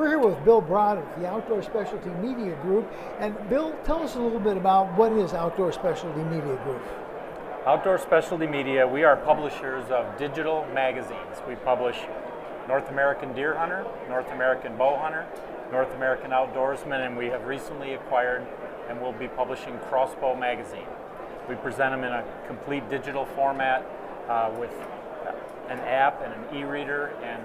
We're here with Bill Broad of the Outdoor Specialty Media Group. And Bill, tell us a little bit about what is Outdoor Specialty Media Group. Outdoor Specialty Media, we are publishers of digital magazines. We publish North American Deer Hunter, North American Bow Hunter, North American Outdoorsman, and we have recently acquired and will be publishing Crossbow Magazine. We present them in a complete digital format with an app and an e-reader, and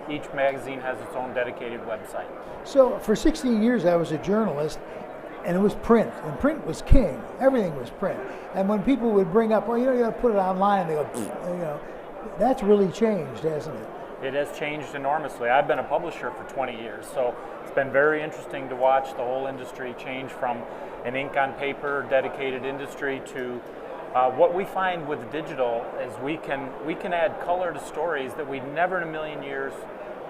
each magazine has its own dedicated website. So for 16 years I was a journalist, and it was print, and print was king. Everything was print. And when people would bring up, well, you got to put it online, they go, that's really changed, hasn't it? It has changed enormously. I've been a publisher for 20 years, so it's been very interesting to watch the whole industry change from an ink on paper dedicated industry to what we find with digital is we can add color to stories that we never in a million years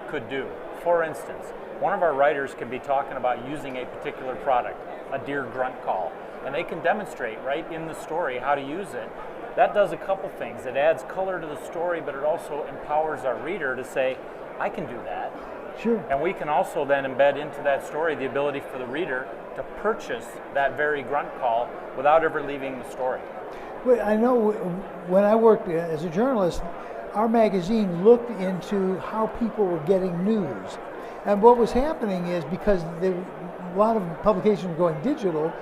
could do. For instance, one of our writers can be talking about using a particular product, a deer grunt call, and they can demonstrate right in the story how to use it. That does a couple things. It adds color to the story, but it also empowers our reader to say, I can do that. Sure. And we can also then embed into that story the ability for the reader to purchase that very grunt call without ever leaving the story. Well, I know when I worked as a journalist, our magazine looked into how people were getting news. And what was happening is because a lot of publications were going digital,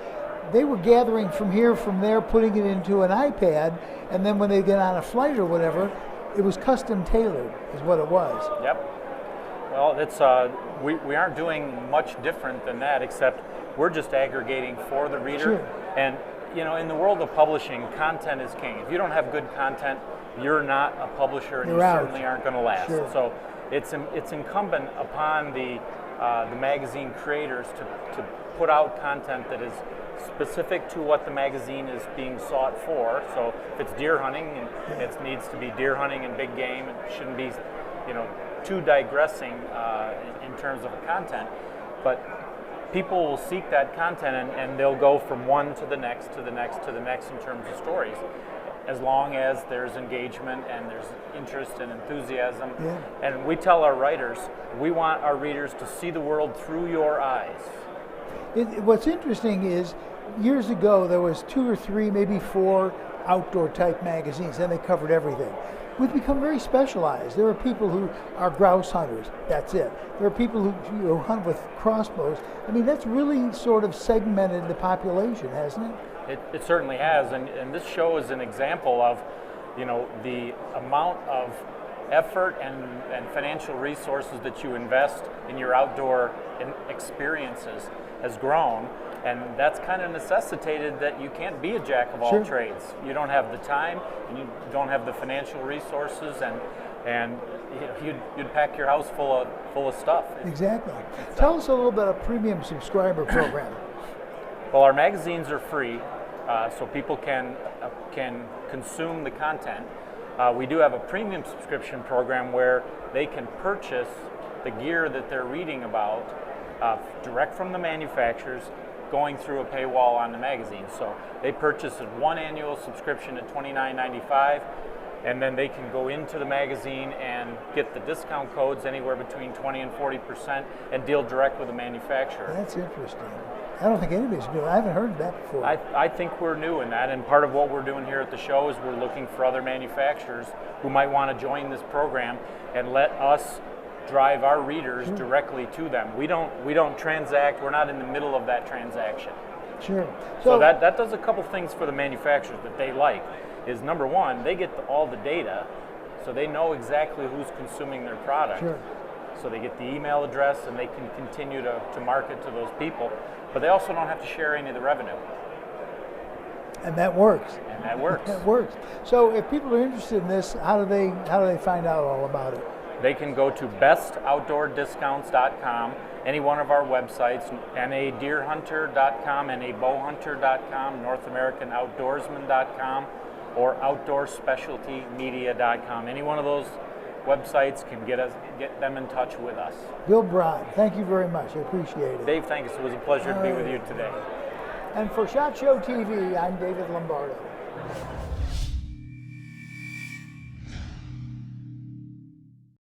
they were gathering from here, from there, putting it into an iPad, and then when they get on a flight or whatever, it was custom tailored, is what it was. Yep. Well, it's we aren't doing much different than that, except we're just aggregating for the reader. Sure. And in the world of publishing, content is king. If you don't have good content, you're not a publisher, and You're you out. certainly aren't going to last. Sure. So it's incumbent upon the magazine creators to put out content that is specific to what the magazine is being sought for. So if it's deer hunting, and it needs to be deer hunting and big game. It shouldn't be, too digressing in terms of the content. But people will seek that content, and they'll go from one to the next, to the next, to the next in terms of stories, as long as there's engagement and there's interest and enthusiasm. Yeah. And we tell our writers, we want our readers to see the world through your eyes. What's interesting is, years ago there was 2 or 3, maybe 4 outdoor type magazines, and they covered everything. We've become very specialized. There are people who are grouse hunters, that's it. There are people who hunt with crossbows. I mean, that's really sort of segmented the population, hasn't it? It certainly has, and this show is an example of, the amount of effort and financial resources that you invest in your outdoor experiences has grown, and that's kind of necessitated that you can't be a jack of all Sure. trades. You don't have the time, and you don't have the financial resources, and you'd pack your house full of stuff. Exactly. Tell us a little bit about premium subscriber program. Well, our magazines are free, so people can consume the content. We do have a premium subscription program where they can purchase the gear that they're reading about direct from the manufacturers, going through a paywall on the magazine. So they purchase one annual subscription at $29.95, and then they can go into the magazine and get the discount codes anywhere between 20 and 40% and deal direct with the manufacturer. That's interesting. I don't think anybody's doing it. I haven't heard of that before. I think we're new in that, and part of what we're doing here at the show is we're looking for other manufacturers who might want to join this program and let us drive our readers directly to them. We don't transact. We're not in the middle of that transaction. Sure. So that does a couple things for the manufacturers that they like. Is number one, they get all the data, so they know exactly who's consuming their product. Sure. So they get the email address, and they can continue to market to those people. But they also don't have to share any of the revenue. And that works. And that works. That works. So if people are interested in this, how do they find out all about it? They can go to bestoutdoordiscounts.com, any one of our websites, nadeerhunter.com, nabowhunter.com, northamericanoutdoorsman.com, or outdoorspecialtymedia.com. Any one of those websites can get them in touch with us. Bill Broad, thank you very much. I appreciate it. Dave, thanks. It was a pleasure to be with you today. And for SHOT Show TV, I'm David Lombardo.